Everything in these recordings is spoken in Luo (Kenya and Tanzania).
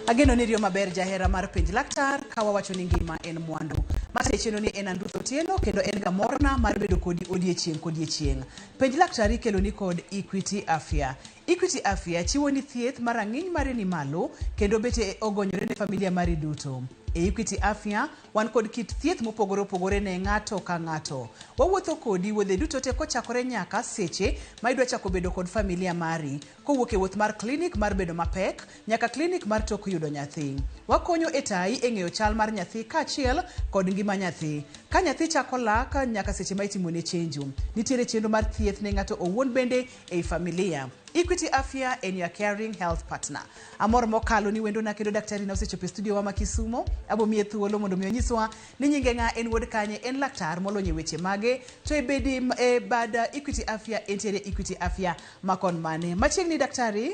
Ageno ni rio maber jahera mar Penj Laktar kawa wacho ni ngima en mwandu. Masecheno ni en Andutho Tieno kendo en gamorna mar bedo kodi odiechieng'. Penj Laktar ikelo ni kod Equity Afya. Equity Afya chiwo ni thieth marang'iny mare ni malo kendo bete ogonyore ne familia mari duto. E Equity Afya wan kod kit thieth mopogore opogore ne ng'ato ka ng'ato. Wawuotho kodi wuodhe duto te kochakore nyaka seche ma idwa chako bedo kod familia mari. Kowuok e wuoth mar klinik mar bedo mapek nyaka klinik mar tok yudo nyathi. Wakonyo e tai e ng'eyo chal mar nyathi kaachiel kod ngima nyathi. Ka nyathi chako lak nyaka seche ma itimone chenjo. Nitiere chenro mar thieth ne ng'ato owuon bende e familia. Equity Afya en your caring health partner. Amor mokalo ni wendo na kendo daktari na osechopo e studio wa ma Kisumo. Abo miye thuolo mondo mi onyiswa ni nyinge ng'a en wuod kanye en laktar molonye weche mage to e bedi e bada Equity Afya entiere Equity Afya makon mane. Machiegni daktari?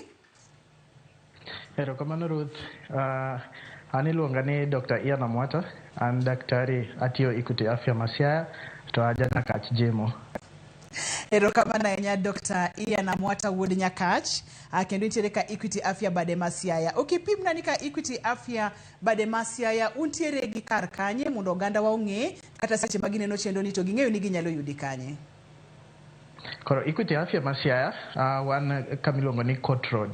Erokamano Ruth. An iluonga ni Dr. Ian Amwata. An daktari atiyo Equity Afya Masiaya to aja Nyakach Jemo. Erokamano ahinya Dr. Ian Amwata wuod Nyakach kendo nitiere ka Equity Afya bade Masiaya. Okipimna ni ka Equity Afya bade Masiaya untiere gi kar kanye mondo oganda wa ong'e kata seche ma gineno chenro ni to ging'eyo ni ginyalo yudi kanye. Koro Equity Afya Masiaya wan kamiluongo ni Court Road,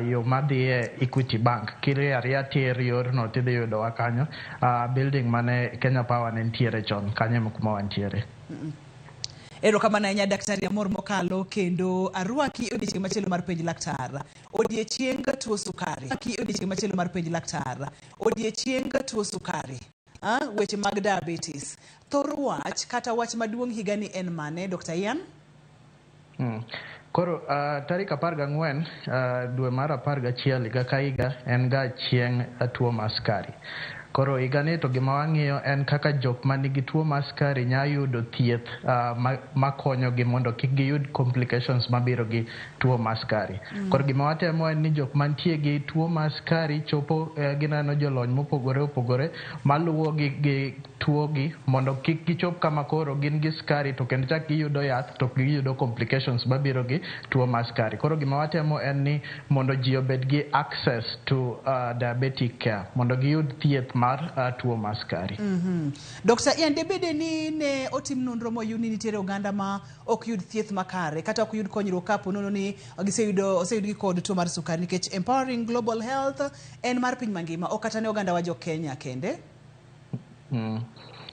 yo madhi e Equity Bank. Kiri aria tiri yorno tidhi yudowa kanyo. Building mane Kenya Power ne ntiere chon kanyo kuma wantiere. Erokamano ahinya daktari amor mokalo kendo arwaki odiechieng' machielo mar Penj Laktar. Odiechieng' tuo sukari. Odiechieng' machielo mar Penj Laktar. Odiechieng' tuo sukari. Weche mag diabetes. Thor wach kata wach maduong' higa ni en mane Dr. Ian? Koro tarik 14 dwe mar 11 higa ka higa en ga chieng' tuo mar sukari. Koro higani to gima wang'iyo en kaka jok manigi tuo mar sukari nya yudo thieth makonyogi mondo kik giyud complications mabiro gi tuo mar sukari. Koro gima watemo en ni jok mantie gi tuo mar sukari chopo gineno jolony mopogore opogore maluwo gi tuogi mondo kik gichop kama koro gin gi sukari to kendo chak giyudo yath to giyudo complications mabiro gi tuo mar sukari. Koro gima watemo en ni mondo ji obed gi access to diabetic care mondo giyud thieth mar tuo mar sukari. Dr. Ian, debede ni ne otim nonro moyud ni nitiere oganda ma ok yud thieth makare kata ok yud konyruok kapo nono ni oseyudgi kod tuo mar sukari nikech Empowering Global Health en mar piny mangima ok kata ne oganda wa jo Kenya kende.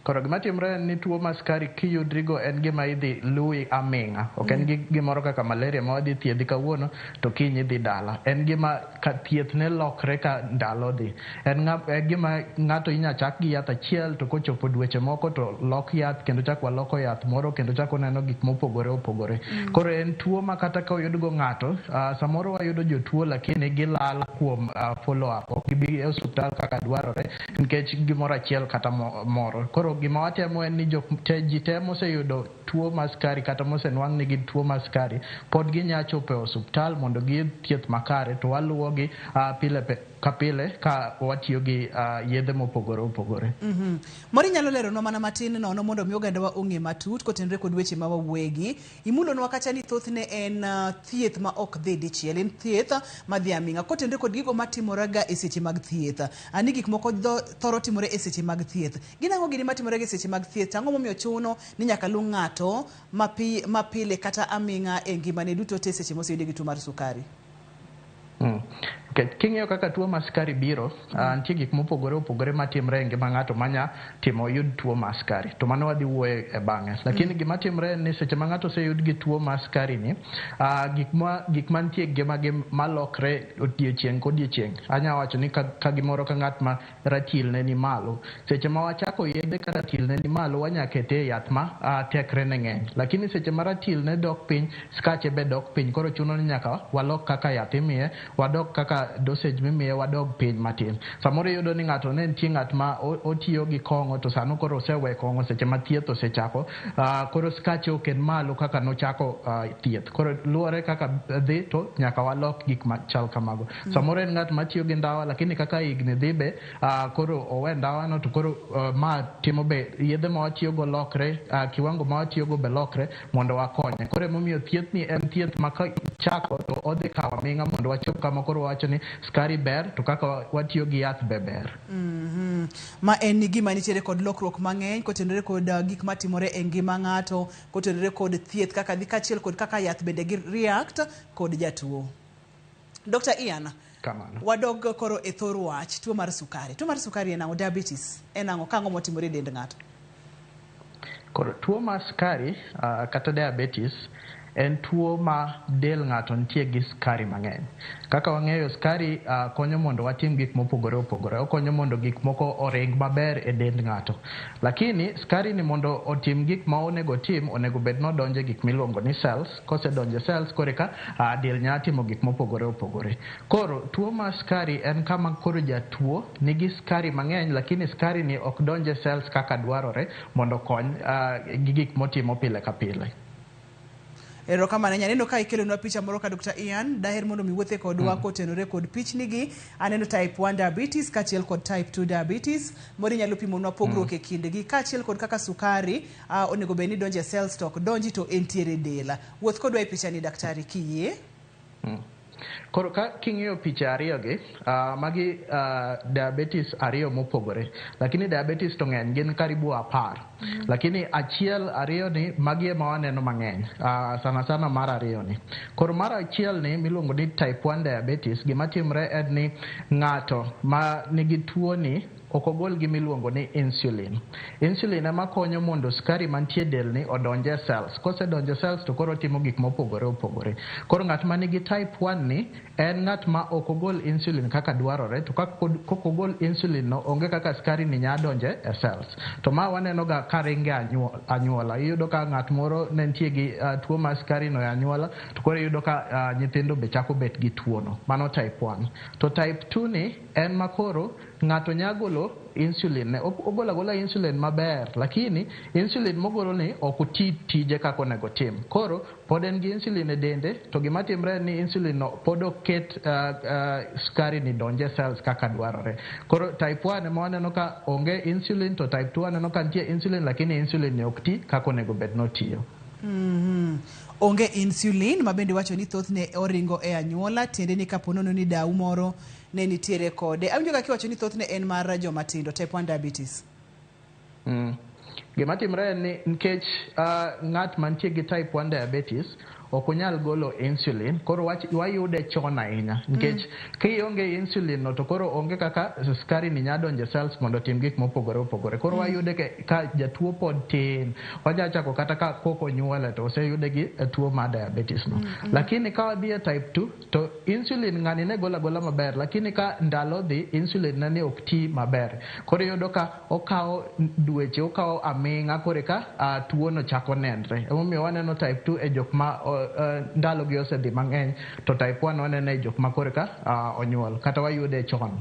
Koro gima timre ni tuo mar sukari kiyudrigo en gima idhi luwi aming'a. Ok en gimoro kaka malaria ma wadhi thiedhi kawuono to kiny idhi dala. En gima ka thieth ne lokre ka ndalo dhi. En gima ng'ato inya chak gi yath achiel to kochopo dweche moko to lok yath kendo chak waloko yath moro kendo chak oneno gik mopogore opogore. Koro en tuo ma kata ka oyudgo ng'ato samoro wayudo jotuo lakini gilala kuom follow up. Ok gibi e osuptal kaka dwarore nikech gimoro achiel kata moro. Koro gima watemo en ni ji te moseyudo tuo mar sukari kata mosenwang' nigi tuo mar sukari pod ginya chopo e osuptal mondo giyud thieth makare to waluwogi pile ka pile ka watiyo gi yedhe mopogore opogore. Mori nyalo lero no mana matin nono mondo mi oganda wa ong'e matut kotenre kod weche ma wawegi. Imulonwa kacha ni thothne en thieth ma ok dhi dichiel, en thieth ma dhi aming'a kotenre kod gigo matimoraga e seche mag thieth. Ani gik moko thoro timore e seche mag thieth. Ginang'o gini matimore e seche mag thieth? Ang'o momiyo chuno ni nyaka lu ng'ato mapile kata aming'a e ngimane duto te seche moseyude gi tuo mar sukari? King'iyo kaka tuo mar sukari biro, nitie gik mopogore opogore matimre e ngima ng'ato manya timo yud tuo mar sukari. To mano wadhi wuoye e bang'e. Lakini gima timre ni seche ma ng'ato oseyud gi tuo mar sukari ni, gik mantie ngimagi malokre odiechieng' kodiechieng'. Anya wacho ni ka gimoro ka ng'at ma ratilne ni malo. Seche ma wachako yedhe ka ratilne ni malo wanya kete yath ma tekre ne ng'eny. Lakini seche ma ratilne dok piny, skache be dok piny. Koro chuno ni nyaka walok kaka yath imiye, wadok kaka dosage mimiye wadog piny matin. Samoro yudo ni ng'ato ne nitie ng'at ma otiyo gi kong'o to sano koro osewe kong'o seche ma thieth osechako. Koro skache oken malo kaka nochako thieth. Koro luwore kaka dhi to nyaka walok gik machal kamago. Samoro en ng'at matiyo gi ndawa lakini kaka higni dhi be koro owe ndawano to koro ma timo be yedhe ma watiyo go lokre, kiwango ma watiyo go be lokre mondo wakonye. Koro emomiyo thieth ni en thieth ma ka chako to odhi kawo aming'a mondo wachop kama koro wacho ni skari ber to kaka watiyo gi yath be ber. Ma en gima nitiere kod lokruok mang'eny kotenore kod gik matimore e ngima ng'ato, kotenore kod thieth kaka dhi kachiel kod kaka yath bende gi react kod jatuo. Dr. Ian, wadog koro e thor wach tuo mar sukari. Tuo mar sukari en ang'o? Diabetes en ang'o? Kang'o motimore e dend ng'ato? Koro tuo mar sukari kata diabetes en tuo ma del ng'ato nitie gi skari mang'eny. Kaka wang'eyo, skari konyo mondo watim gik mopogore opogore. Okonyo mondo gik moko oring maber e dend ng'ato. Lakini skari ni mondo otim gik ma onego bed nodonje gik miluongo ni cells. Kosedonje cells koreka del nya timo gik mopogore opogore. Koro tuo mar skari en kama koro jatuo nigi skari mang'eny, lakini skari ni ok donje cells kaka dwarore mondo kony gi gik motimo pile ka pile. Ero kama neno ka ikelonwa picha moro ka Dr. Ian, daher mondo miwuothe kodwa kotenore kod pichnigi. Aneno type 1 diabetes kachiel kod type 2 diabetes. Mori nyalo pimonwa pogruok e kindgi kachiel kod kaka sukari onego bed ni donje cells to ok donji to entiere del. Wuoth kodwa e pichani daktari kiyie. Koro ka king'iyo picha ariyo gi, magi diabetes ariyo mopogore. Lakini diabetes to ng'eny gin karibu 10. Lakini achiel ariyo ni magi ema waneno mang'eny. Sana sana mar ariyo ni. Koro mar achiel ni miluongo ni type 1 diabetes, gima timre en ni ng'ato ma nigi tuo ni okogol gimiluongo ni insulin. Insulin ema konyo mondo skari mantie del ni odonje cells. Kose donje cells to koro timo gik mopogore opogore. Koro ng'at ma nigi type 1 ni en ng'at ma okogol insulin kaka dwarore, to kokogol insulin no onge kaka skari ni nya donje e cells. To ma waneno ga karinge anyuola. Iyudo ka ng'at moro ne nitie gi tuo mar skari no e anyuola, to koro iyudo ka nyithindo be chako bet gi tuo no. Mano type 1. To type 2 ni en makoro ng'ato nyagolo insulin, ogola insulin maber, lakini insulin mogolo ni ok oti tije kako nego tim. Koro pod en gi insulin e dende, to gima timre ni insulin no pod oket skari ni donje cells kaka dwarore. Koro type 1 ema waneno ka onge insulin, to type 2 waneno ka nitie insulin, lakini insulin ni ok ti kako nego bed notiyo. Onge insulin, ma bende wacho ni thothne oringo e anyuola, tiende ni kaponono ni dau moro ne nitiere kode. Awinjo ka kiwacho ni thothne en mar joma tindo, type 1 diabetes. Gima timre en ni nikech ng'at mantie gi type 1 diabetes ok onyal golo insulin, koro wayude chon ahinya. Nikech kionge insulin no to koro onge kaka skari ni nya donje cells mondo tim gik mopogore opogore. Koro wayude ka jatuo pod tin, wajachako kata ka koko nyuole to oseyude gi tuo mar diabetes no. Lakini ka wadhi e type 2 to insulin ng'ani ne gola maber, lakini ka ndalo dhi insulin ne ni ok ti maber. Koro yudo ka okawo dweche, okawo aming'a koreka tuo no chako nenre. Emomiyo waneno type 2 e jok ma ndalo gi osedhi mang'eny, to type 1 wanene jok ma koreka onyuol kata wayude chon.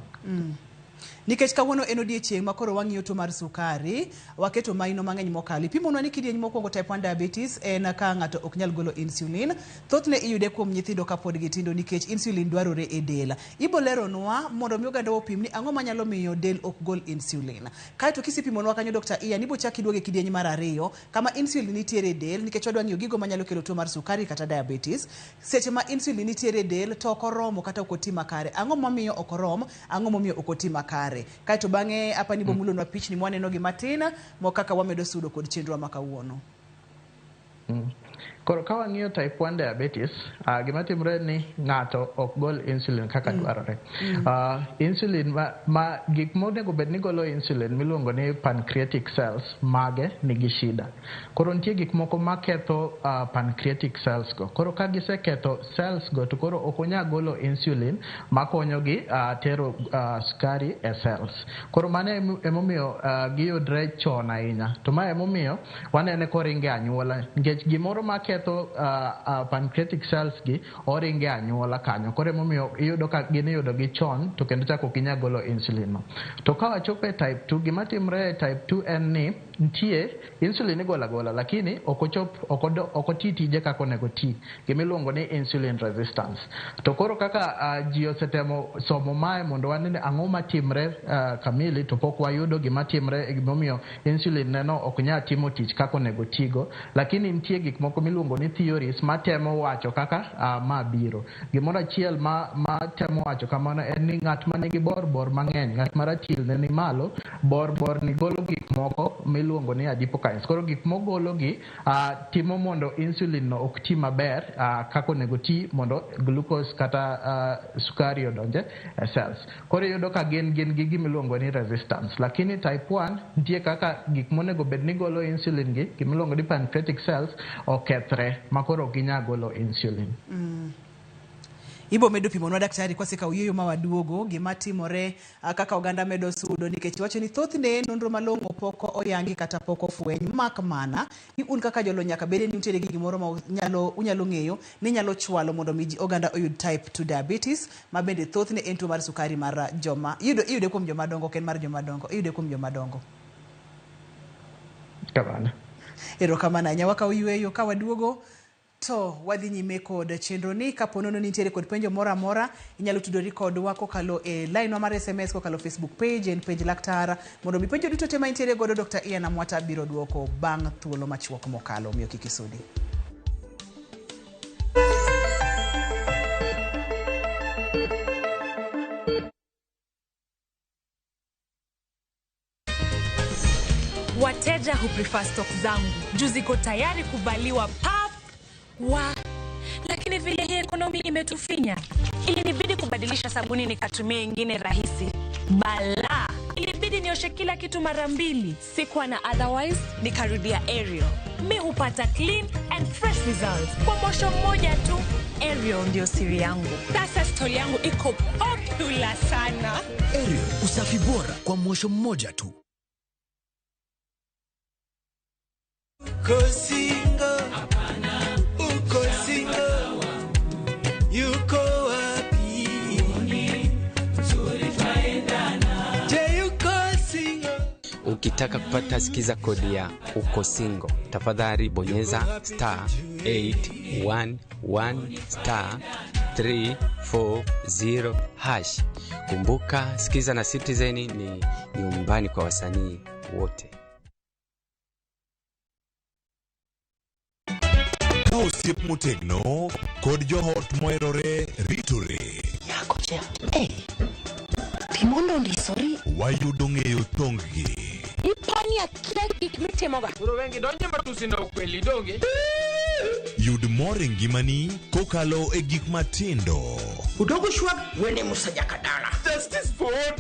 Nikech kawuono en odiechieng' ma koro wang'iyo tuo mar sukari, waketo maino mang'eny mokali. Pimonwa ni kidieny mokwongo type 1 diabetes en ka ng'ato ok nyal golo insulin. Thothne iyude kuom nyithindo kapod gitindo nikech insulin dwarore e del. Ibo leronwa mondo mi oganda opim ni ang'o manyalo miyo del ok gol insulin. Kaeto kisipimonwa kanyo Dr. Ian, ibo chak iduoge kidieny mar ariyo kama insulin nitiere e del, nikech wadwa ng'iyo gigo manyalo kelo tuo mar sukari kata diabetes. Seche ma insulin nitiere e del to ok oromo kata ok oti makare. Ang'o momiyo ok oromo, ang'o momiyo ok oti makare. Kaeto bang'e apani bomulonwa pichni mwaneno gi matin mo kaka wamedo sudo kod chenro ma kawuono. Koro ka wang'iyo type 1 diabetes, gima timre ni ng'ato ok gol insulin kaka dwarore. Insulin ma gik monego bed ni golo insulin miluongo ni pancreatic cells mage nigi shida. Koro nitie gik moko maketho pancreatic cells go. Koro ka giseketho cells go to koro ok onyal golo insulin makonyo gi tero skari e cells. Koro mano emomiyo giyudre chon ahinya. To ma emomiyo wanene koringe anyuola, nikech gimoro maketho pancreatic cells gi oringe anyuola kanyo. Koro emomiyo iyudo ka giniyudo gi chon to kendo chako kinya golo insulin no. To ka wachopo e type 2, gima timre e type 2 en ni nitie insulin gola lakini ok oti tije kako nego ti, gimiluongo ni insulin resistance. To koro kaka ji osetemo somo mae mondo wanene ang'o matimre kamili, to pok wayudo gima timre, gimomiyo insulin neno ok nya timo tich kako nego tigo, lakini nitie gik moko moko miluongo ni theories matemo wacho kaka ma biro. Gimoro achiel ma temo wacho kamano en ni ng'at ma nigi bor mang'eny, ng'at maratil ne ni malo, bor ni golo gik moko miluongo ni adipokines. Koro gik mogolo gi timo mondo insulin no ok ti maber kako nego ti mondo glucose kata sukari odonje cells. Koro yudo ka gin gi gimiluongo ni resistance. Lakini type 1 nitie kaka gik monego bed ni golo insulin gi gimiluongo ni pancreatic cells okethre makoro ok ginya golo insulin. Ibo medo pimonwa daktari kwa seka uyeyo mawaduogo gima timore kaka oganda medo sudo nikech wacho ni thothne nonro malong'o poko oyangi kata poko fweny mak mana ni un kaka jolo nyaka bede ni untere gi gimoro ma unyalo ng'eyo ni nyalo chwalo mondo miji oganda oyud type 2 diabetes ma bende thothne en tuo mar sukari mar joma iyude kuom joma dongo ken mar joma dongo iyude kuom joma dongo. Kabana. Erokamano nyawaka uyweyo ka waduogo to wadhi nyime kod chenro ni kaponono nitiere kod penjo mora mora inyalo tudori kodwa kokalo e line wa mar SMS kokalo Facebook page en Penj Laktar mondo mi penjo duto tema intiere godo Dr. Ian Amwata biro duoko bang' thuolo machuok mokalo miyo kikisudi. Wateja who prefer stock zangu ziko tayari kubaliwa pap lakini vile hii ekonomi imetufinya ilinibidi kubadilisha sabuni nikatumia ingine rahisi bala ilibidi nioshe kila kitu mara mbili sikuwa na otherwise nikarudia Ariel mi hupata clean and fresh results kwa mwosho mmoja tu. Ariel ndio siri yangu sasa story yangu iko popular sana. Ariel usafi bora kwa mwosho mmoja tu. Ukitaka kupata sikiza kodi ya uko single, tafadhali bonyeza *811*340#. Kumbuka sikiza na Citizen ni nyumbani kwa wasanii wote. Osiep motegno kod johot moerore ritore. Yakocha. Timondo ndisori. Wayudo ng'eyo tonggi. Ipani akira gik mitimoga. Uro wengi donje matusi na ukweli donge. Yud more ngimani kokalo e gik matindo. Udogo shwab wene musajakadala. Justice for all.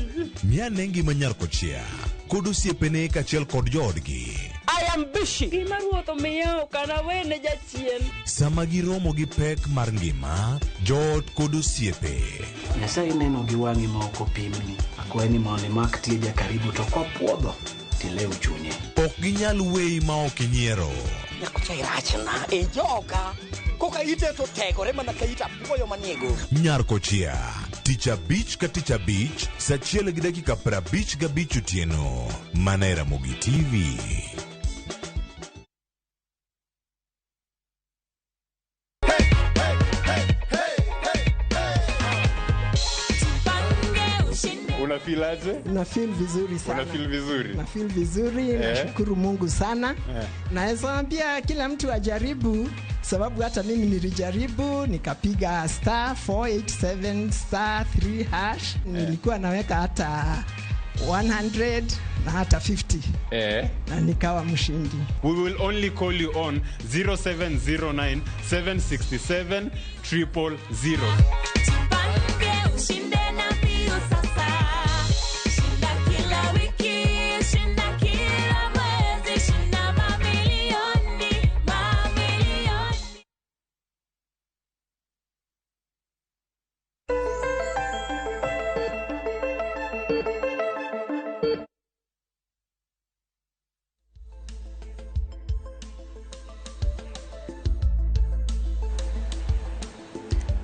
Miane ngima nyarkochia kod osiepene kachiel kod joodgi. I am busy. Gimaruotho miyo kana wene jachien. Sama giromo gi pek mar ngima, joot kod osiepe. Nyasaye neno gi wang'i ma ok opimni. Akwaye ni mondo imak tieja karibu to kopuodho tilew chunye. Ok ginyal weyi ma ok inyiero. Nyakocha irachna e joga. Koka ite to tegore mana ka ita puoyo maniego. Nyarkochia Ticha Beach ka Ticha Beach saa 1:55 otieno. Mana Ramogi TV. Unafilaje? Na feel vizuri sana. Unafeel vizuri? Na feel vizuri, nashukuru Mungu sana. Naweza ambia kila mtu ajaribu sababu hata mimi nilijaribu nikapiga *487*3#. Nilikuwa naweka hata 100 na hata 50. Na nikawa mshindi. We will only call you on 0709 767 000.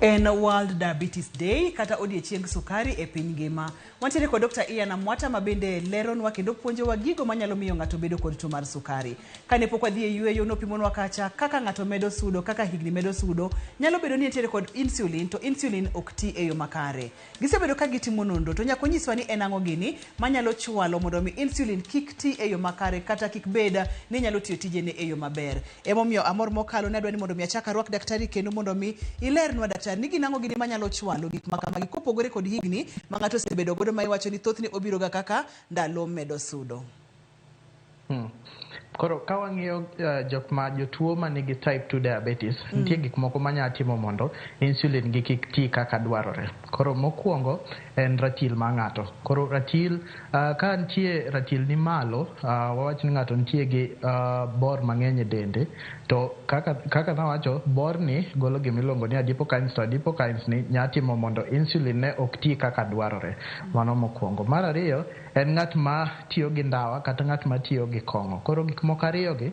En World Diabetes Day kata odiechieng sukari e piny ngima. Wantiere kod Dr. Ian Amwata mabende leronwa kendo puonjowa gigo manyalo miyo ng'ato bedo kod tuo mar sukari. Kane pok wadhi e yueyo nopimonwa kacha kaka ng'ato medo sudo, kaka higni medo sudo, nyalo bedo ni nitiere kod insulin to insulin ok ti e yo makare. Gisebedo ka gitimo nonro to nyako nyiswa ni en ang'o gini manyalo chwalo mondo mi insulin kik ti e yo makare kata kik beda ni nyalo tiyo tijene e yo maber. Emomiyo amor mokalo ne adwa ni mondo mi achak arwak daktari kendo mondo mi ilernwa daktari ni ginang'o gini manyalo chwalo gik makamagi kopogore kod higni ma ng'ato osebedo godo ma iwacho ni thothni obiro ga kaka ndalo medo sudo. Koro ka wang'iyo jotuo ma nigi type 2 diabetes, nitie gik moko manya timo mondo insulin gi kik ti kaka dwarore. Koro mokwongo en ratil ma ng'ato. Koro ratil, ka nitie ratil ni malo, wawach ni ng'ato nitie gi bor mang'eny e dende, to kaka nawacho, bor ni golo gimiluongo ni adipokines, to adipokines ni nya timo mondo insulin ne ok ti kaka dwarore. Mano mokwongo. Mar ariyo, en ng'at ma tiyo gi ndawa kata ng'at ma tiyo gi kong'o. Koro gik moko ariyogi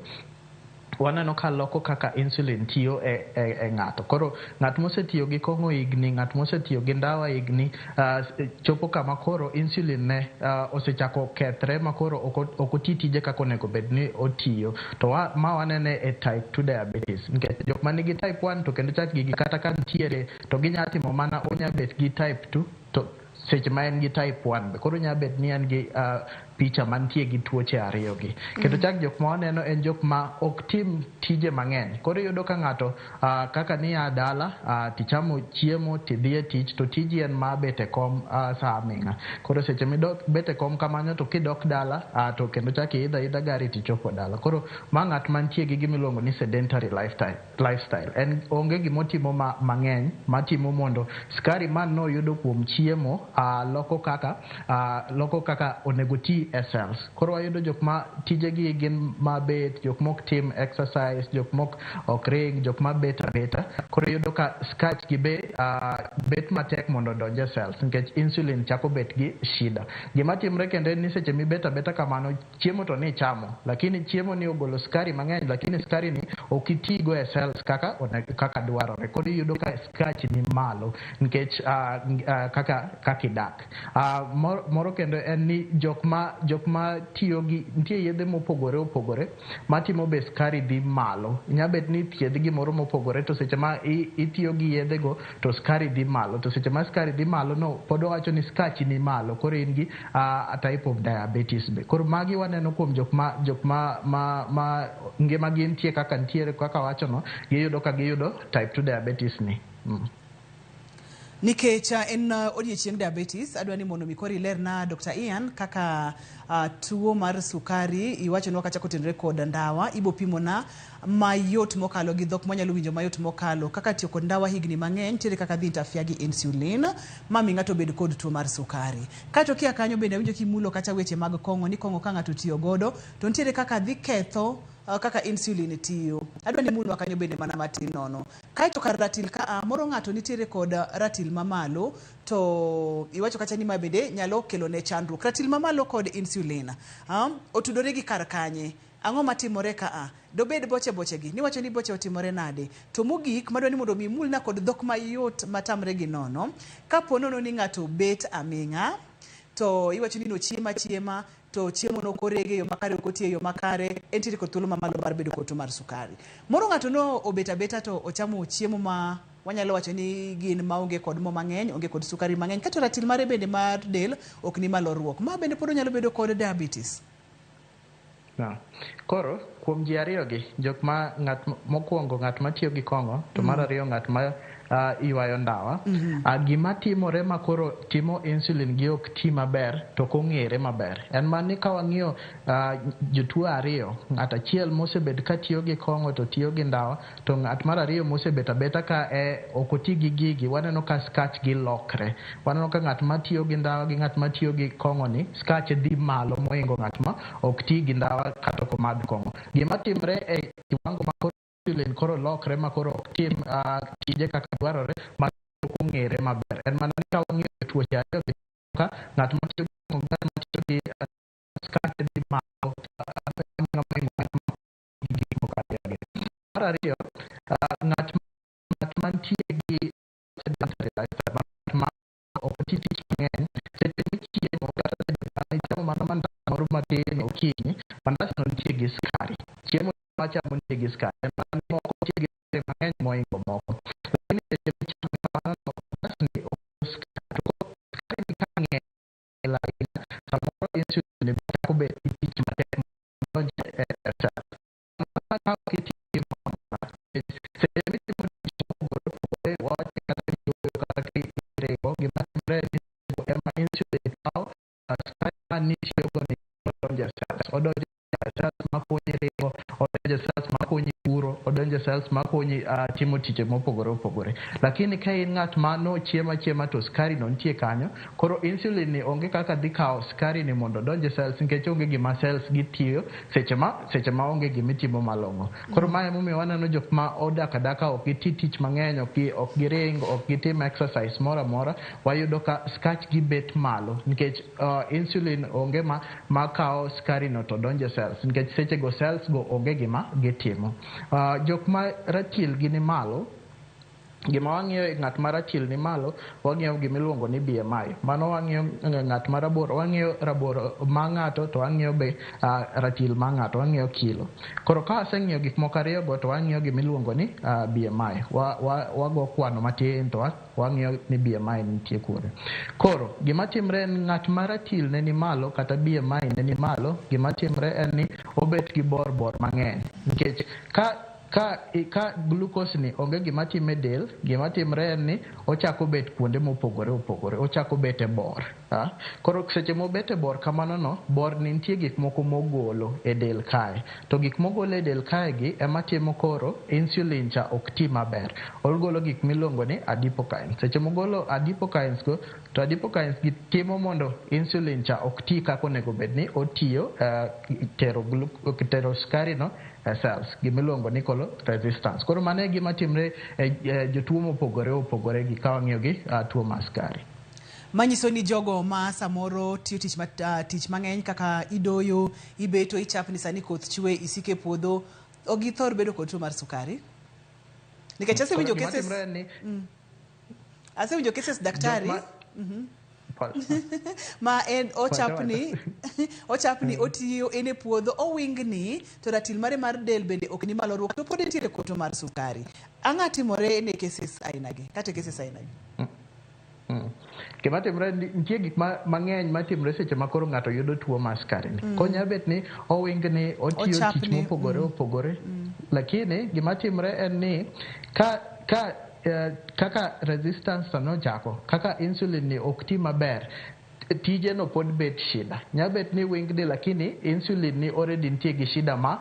waneno ka loko kaka insulin tiyo e ng'ato. Koro ng'at mosetiyo gi kong'o higni, ng'at mosetiyo gi ndawa higni, chopo kama koro insulin ne osechako kethre ma koro ok oti tije kaka onego bed ni otiyo. To ma wanene e type 2 diabetes. Nikech jok ma nigi type 1 to kendo chak gigi kata ka nitiere to ginya timo mana onya bet gi type 2 to seche ma en gi type 1 koro nya bet ni en gi picha mantie gi tuoche ariyo gi. Kendo chak jok ma waneno en jok ma ok tim tije mang'eny. Koro iyudo ka ng'ato kaka ni a dala tichamo chiemo tidhi e tich to tiji en ma bet e kom sa aming'a. Koro seche bet e kom kamano to kidok dala to kendo chak idha gari tichopo dala. Koro ma ng'at mantie gi gimiluongo ni sedentary lifestyle. En onge gimotimo mang'eny matimo mondo skari man no yudo kuom chiemo loko kaka onego ti e cells. Koro wayudo jok ma tijegi gin mabet, jok mok tim exercise, jok mok ok ring, jok ma bet abeta. Koro yudo ka skach gi bet matek mondo donje cells nikech insulin chako bet gi shida. Gima timre kendo en ni seche mi bet abeta kamano, chiemo to ni chamo, lakini chiemo ni ogolo skari mang'eny, lakini skari ni ok itigo e cells kaka dwarore. Koro iyudo ka skach ni malo nikech kaka idak. Moro kendo en ni jok ma tiyo gi nitie yedhe mopogore matimo be skari dhi malo. Nya bet ni thiedh gimoro mopogore to seche ma itiyo gi yedhe go to skari dhi malo, to seche ma skari dhi malo no pod wacho ni skach ni malo, koro in gi a type of diabetes be. Koro magi waneno kuom jok ma ngima gi nitie kaka nitiere kaka wacho no, giyudo type 2 diabetes ni. Nikech en odiechieng diabetes, adwa ni mondo mi kori lerna Dr. Ian kaka tuo mar sukari iwacho ni wakacha kotenre kod ndawa, ibo pimona mayot mokalo gi dhok manyalo winjo mayot mokalo kaka tiyo kod ndawa higni mang'eny, tiere kaka dhi interfere gi insulin mami ng'ato bed kod tuo mar sukari. Kato kia kanyo bende winjo kimulo kata weche mag kong'o ni kong'o ka ng'ato tiyo godo to nitiere kaka dhi ketho kaka insulin tiyo. Adwa ni mulwa kanyo bende mana matin nono. Kaito kar ratil moro ng'ato nitiere kod ratil mamalo to iwacho kacha ni mabende nyalo kelo ne chandruok. Ratil mamalo kod insulin otudore gi kar kanye. Ang'o matimore dobed boche gi niwacho ni boche otimore nade. To mogik madwa ni mondo mi mulna kod dhok mayot matamre gi nono, kapo nono ni ng'ato bet aming'a to iwacho ni no chiema to chiemo no korege yo makare okotie yo makare, entiere kod thuolo mamalo mar bedo kod tuo mar sukari. Moro ng'ato no obeta to ochamo chiemo ma wanyalo wacho ni gin maonge kod mo mang'eny, onge kod sukari mang'eny, kato ratil mare bende mar del ok ni malo ruok. Ma bende pod nyalo bedo kod diabetes. Koro kuom ji ariyo gi, jok ma mokwongo ng'at ma tiyo gi kong'o to mar ariyo ng'at ma ywayo ndawa, gima timore ma koro timo insulin gi ok ti maber to kong'ere maber. En mani ka wang'iyo jotuo ariyo, ng'at achiel mosebed ka tiyo gi kong'o to tiyo gi ndawa, to ng'at mar ariyo mosebet abeta ka ok oti gi gigi, waneno ka skach gi lokre. Waneno ka ng'at ma tiyo gi ndawa gi ng'at ma tiyo gi kong'o ni skach dhi malo moingo ng'at ma ok ti gi ndawa kata ok madh kong'o. Gima timre e kiwango ma insulin koro lokre ma koro ok tim tije kaka dwarore ma ong'ere maber. En mana ni ka wang'iyo tuoche ariyo ka ng'at ma tiyo gi skach dhi malo mar ariyo ng'at mantie gi matin okinyi, mandas no nitie gi skari. Chiemo machamo nitie gi skari. Moko nitie gi skari mang'eny moingo moko. Lakini seche michamo kamano, mandas ni skari ni kang'eny ahinya, samoro insulin chako bet gi tich matek donjo e sel. Ka ok itimo seche mitimo tich mopogore wach kata kaka irego gima timore ema insulin kawo skari manitiyogo ni odonjo e cells. Odonjo e cells makonyi rego, odonjo e cells makonyi puro, odonjo e cells makonyi timo tije mopogore opogore. Lakini ka in ng'at ma chiema to skari no nitie kanyo, koro insulin ni onge kaka dhi kawo skari ni mondo odonjo e cells nikech onge gima cells gitiyo seche ma onge gimitimo malong'o. Koro mae emomiyo waneno jok ma odak adaka ok giti tich mang'eny, ok giring, ok gitim exercise moro amora, wayudo ka skach gi bet malo nikech insulin onge ma kawo skari no to donjo e cells nikech seche go cells go onge gima gitimo. Jok ma ratil gi ni malo, gima wang'iyo ng'at ma ratil ni malo, wang'iyo gimiluongo ni BMI. Mano wang'iyo ng'at ma raboro, wang'iyo raboro ma ng'ato to wang'iyo be ratil ma ng'ato, wang'iyo kilo. Koro ka waseng'iyo gik moko ariyo go to wang'iyo gimiluongo ni BMI. Wago kwano matin to wang'iyo ni BMI nitie kuore. Koro gima timre en ng'at ma ratil ne ni malo kata BMI ne ni malo, gima timre en ni obet gi bor mang'eny. Nikech ka glucose ni onge gima time del, gima timre en ni ochako bet kuonde mopogore opogore, ochako bet e bor. Koro seche mobet e bor kamano no, bor ni nitie gik moko mogolo e del kae. To gik mogolo e del kae gi ema timo koro insulin cha ok ti maber. Ogolo gik miluongo ni adipokines. Seche mogolo adipokines go, to adipokines gi timo mondo insulin cha ok ti kako nego bed ni otiyo tero skari no cells, gimiluongo ni resistance. Koro mano e gima timre jotuo mopogore opogore gi ka wang'iyo gi tuo mar skari. Manyiso ni jogo ma samoro tiyo tich mang'eny kaka idoyo, ibeto, ichapni sani koth chwe, isike puodho, ogithor bedo kod tuo mar sukari. Nikech asewinjo cases daktari ma en ochapni otiyo ene puodho owingni to ratil mare mar del bende ok ni malo ruok to pod entiere koto mar sukari. Ang'a timore ne cases ainagi kata cases ainagi. Gima timore nitie gik mang'eny matimore seche ma koro ng'ato yudo tuo mar skari ni. Konya bet ni owingni otiyo tich mopogore opogore, lakini gima timore en ni kaka resistance no chako, kaka insulin ni ok ti maber, tije no pod bet shida. Nyabet ni wingni lakini insulin ni already nitie gi shida ma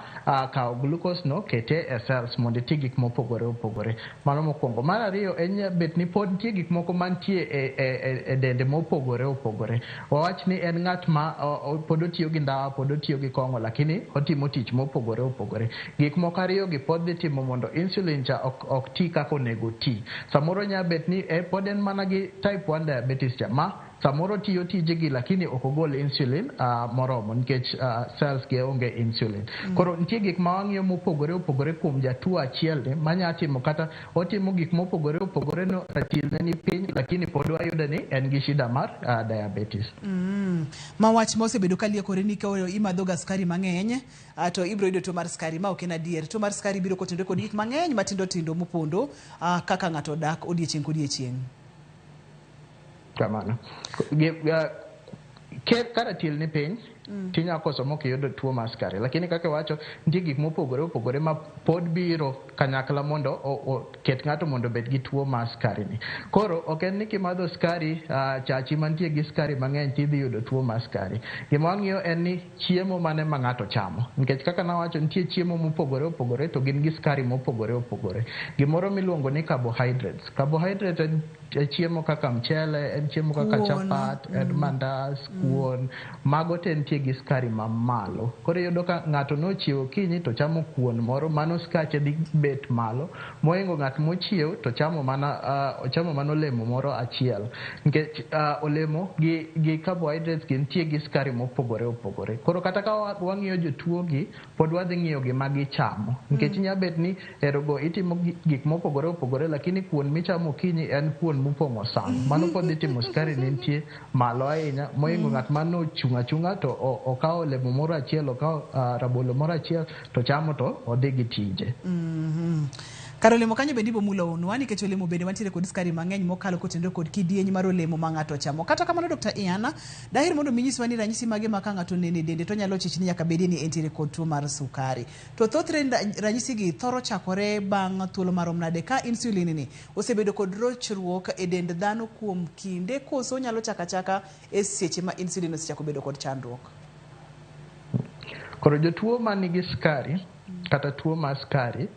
kawo glucose no kete e cells mondo iti gik mopogore opogore. Mano mokwongo. Mar ariyo en nyabet ni pod nitie gik moko mantie e dende mopogore opogore. Wawach ni en ng'at ma pod otiyo gi ndawa, pod otiyo gi kong'o, lakini otimo tich mopogore opogore. Gik moko ariyo gi pod dhi timo mondo insulin cha ok ti kako nego ti. Samoro nyabet ni pod en mana gi type 1 diabetes cha ma samoro tiyo tijegi lakini ok ogol insulin moromo nikech cells ge onge insulin. Koro nitie gik ma wang'iyo mopogore opogore kuom jatuo achiel ni manya timo kata otimo gik mopogore opogore no ratil ne ni piny lakini pod wayudo ni en gi shida mar diabetes. Ma wach mosebedo kaliekore ni ka imadho ga skari mang'eny to ibiro yudo tuo mar skari ma ok en adier. Tuo mar skari biro kotendre kod gik mang'eny matindo tindo mopondo kaka ng'ato dak odiechieng' kodiechieng'. Kamano. Karatil ni piny, tinya koso mok yudo tuo mar skari. Lakini kaka wacho, nitie gik mopogore opogore ma pod biro kanyakla mondo ket ng'ato mondo bed gi tuo mar skari ni. Koro ok en ni kimadho skari, chachi mantie gi skari mang'eny tidhi yudo tuo mar skari. Gima wang'iyo en ni chiemo mane ma ng'ato chamo. Nikech kaka nawacho nitie chiemo mopogore opogore to gin gi skari mopogore opogore. Gimoro miluongo ni carbohydrates. Carbohydrates en chiemo kaka mchele, en chiemo kaka chapat, en mandas, kuon. Mago te nitie gi skari mamalo. Koro yudo ka ng'ato nochiewo kinyi to chamo kuon moro, mano skache dhi bet malo. Moingo ng'at mochiewo to chamo mana olemo moro achiel. Nikech olemo gi carbohydrates gi nitie gi skari mopogore opogore. Koro kata ka wang'iyo jotuo gi, pod wadhi ng'iyo gima gichamo. Nikech nyabet ni erogo itimo gik mopogore opogore, lakini kuon michamo kinyi en kuon mupong'o sam mano pod itimo skari nitie malo ahinya moingo ng'at mano chunga to okawo olemo moro achiel okawo rabolo moro achiel to chamo to odhi gi tije. Kar olemo kanyo bende ibo mulo unwa nikech olemo bende mantiere kod skari mang'eny mokalo kotenore kod kidieny mar olemo ma ng'ato chamo. Kata kamano Dr. Iana, daher mondo minyiswa ni ranyisi mage ma ka ng'ato nene dende to nyalo chichni nyaka bedi ni entiere kod tuo mar sukari. To thothre ranyisi gi thoro chakore bang' thuolo marom nade ka insulin ni osebedo kod rochruok e dend dhano kuom kinde koso nyalo chaka e seche ma insulin osechako bedo kod chandruok. Koro jotuo manigi skari kata tuo mar skari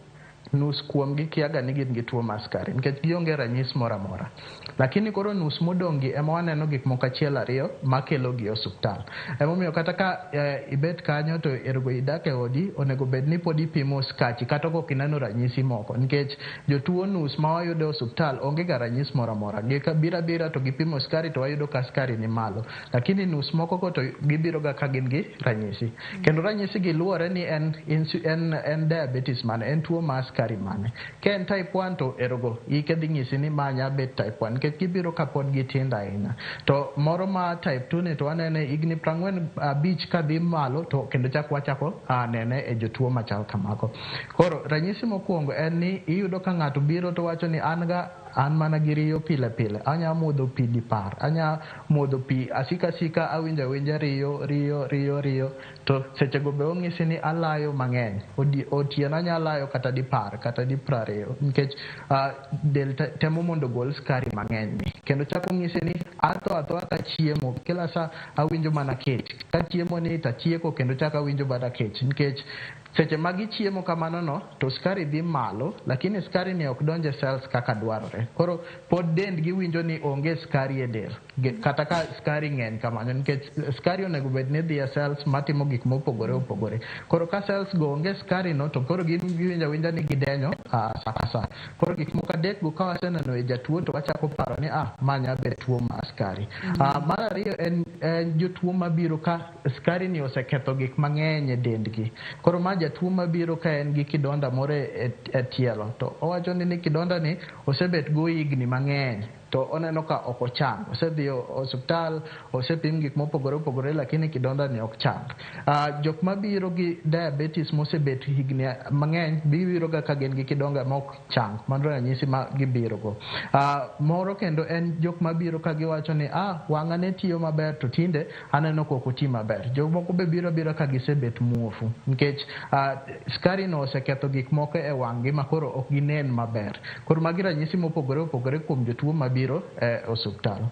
nus kuomgi kiaga ni gin gi tuo mar skari nikech gionge ranyisi moro amora, lakini koro nus modong'gi ema waneno gik moko achiel ariyo makelo gi osuptal. Emomiyo kata ka ibet kanyo to ergo idak e odi onego bed ni pod ipimo skachi kata ok ineno ranyisi moko nikech jotuo nus ma wayudo osuptal onge ga ranyisi moro amora. Bira to gipimo skari to wayudo ka skari ni malo, lakini nus moko ko to gibiro ga ka gin gi ranyisi. Kendo ranyisi gi luwore ni en diabetes mane, en tuo mar skari mane. Ken type 1 to erogo ike dhi nyisi ni manya bet type 1 nikech gibiro kapod gitinda ahinya. To moro ma type 2 ni to wanene igni 45 ka dhi malo to kendo wachako nene e jotuo machal kamako. Koro ranyisi mokwongo en ni iyudo ka ng'ato biro to wacho ni an mana gi riyo pile anya modho pi dipar, anya modho pi asika awinja riyo to seche go be ong'isi ni alayo mang'eny otieno anya layo kata dipar kata di 20 nikech del temo mondo gol skari mang'eny ni. Kendo chako ng'isi ni atho ka chiemo kila sa awinjo mana kech, ka chiemo ni tachieko kendo chako awinjo bada kech nikech seche magi chiemo kamano no to skari dhi malo, lakini skari ni ok donje cells kaka dwarore. Koro pod dend giwinjo ni onge skari e del kata ka skari ng'eny kamano nikech skari onego bed ni dhi e cells matimo gik mopogore. Koro ka cells go onge skari no to koro giwinjo awinja ni gidenyo sa. Koro gik moko adek go ka waseneno e jatuo to wachako paro ni manya bet tuo mar skari. Mar ariyo en jotuo mabiro ka skari ni oseketho gik mang'eny e dendgi. Koro jatuo mabiro ka en gi kidonda moro e tielo to owacho ni kidonda ni osebet go higni mang'eny to oneno ka ok ochang, osedhi osuptal osepim gik mopogore lakini kidonda ni ok chang. Jok mabiro gi diabetes mosebet higni mang'eny biro ga ka gin gi kidonda ma ok chang, mano ranyisi ma gibiro go. Moro kendo en jok mabiro ka giwacho ni wang'a ne tiyo maber to tinde aneno kok oti maber. Jok moko be biro ka gisebet muofu nikech skari no oseketho gik moko e wang'gi ma koro ok ginen maber. Koro magi ranyisi mopogore kuom jotuo mabiro osuptal.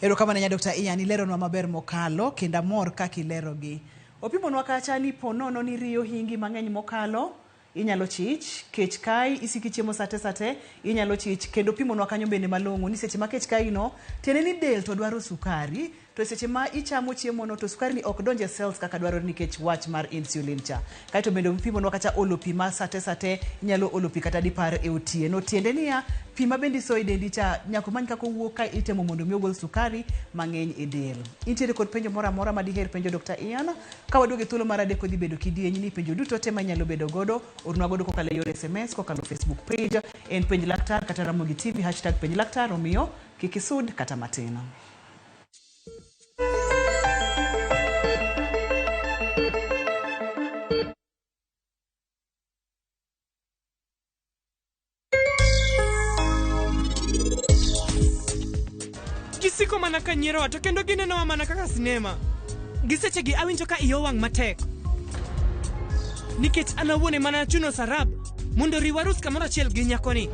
Erokamano nya Dr. Ian, ileronwa maber mokalo kendo amor kaka ilerogi. Opimonwa kacha ni ponono ni riyo hingi mang'eny mokalo inyalo chich, kech kai isiki chiemo sate inyalo chich, kendo pimonwa kanyo bende malong'o ni seche ma kech kai no tiende ni del to dwaro sukari, to seche ma ichamo chiemo no to sukari ni ok donje cells kaka dwaro nikech wach mar insulin cha. Kaito bende pimonwa kacha olo pi ma sate inyalo olo pi kata dipar e otieno, tiende niya pi ma bendi so e dendi cha nyako many kako wuok ka itemo mondo mi ogol sukari mang'eny e del. Intiere kod penjo moro amora ma diher penjo Dr. Ian, ka waduoge thuolo mar adek kodhi bedo kidieny ni penjo duto te manyalo bedo godo orunwa godo kokalo yor SMS kokalo Facebook page en Penj Laktar kata Ramogi TV #Penj Laktar, omiyo kik isud kata matin. Gisiko mana ka nyiero to kendo gineno mana kaka sinema. Giseche gi awinjo ka iyo wang' matek. Nikech ana wuone mana chuno sarab mondo riwarus kamoro achiel gi nyakoni.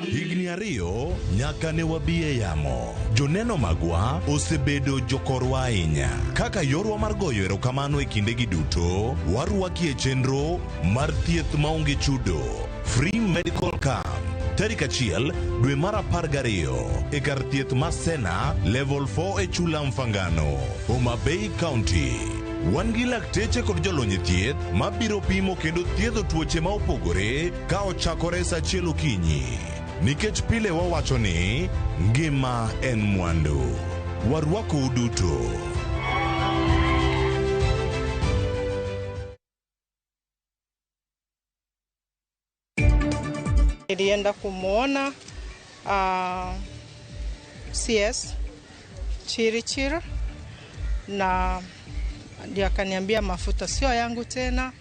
Higni ariyo nyaka ne wabie yamo. Joneno magwa osebedo jokorwa ahinya. Kaka yorwa mar goyo erokamano e kindegi duto, warwaki e chenro mar thieth maonge chudo, free medical camp. Tarik 1 dwe mar 12 e kar thieth ma Sena level 4 e chula Mfangano, Homa Bay County. Wan gi lakteche kod jolony thieth ma biro pimo kendo thiedho tuoche ma opogore ka ochakore sa 1 okinyi. nikech pile wawacho ni ngima en mwandu. Warwako uduto. Nilienda kumwona CS Chirichiri na ndio akaniambia mafuta sio yangu tena,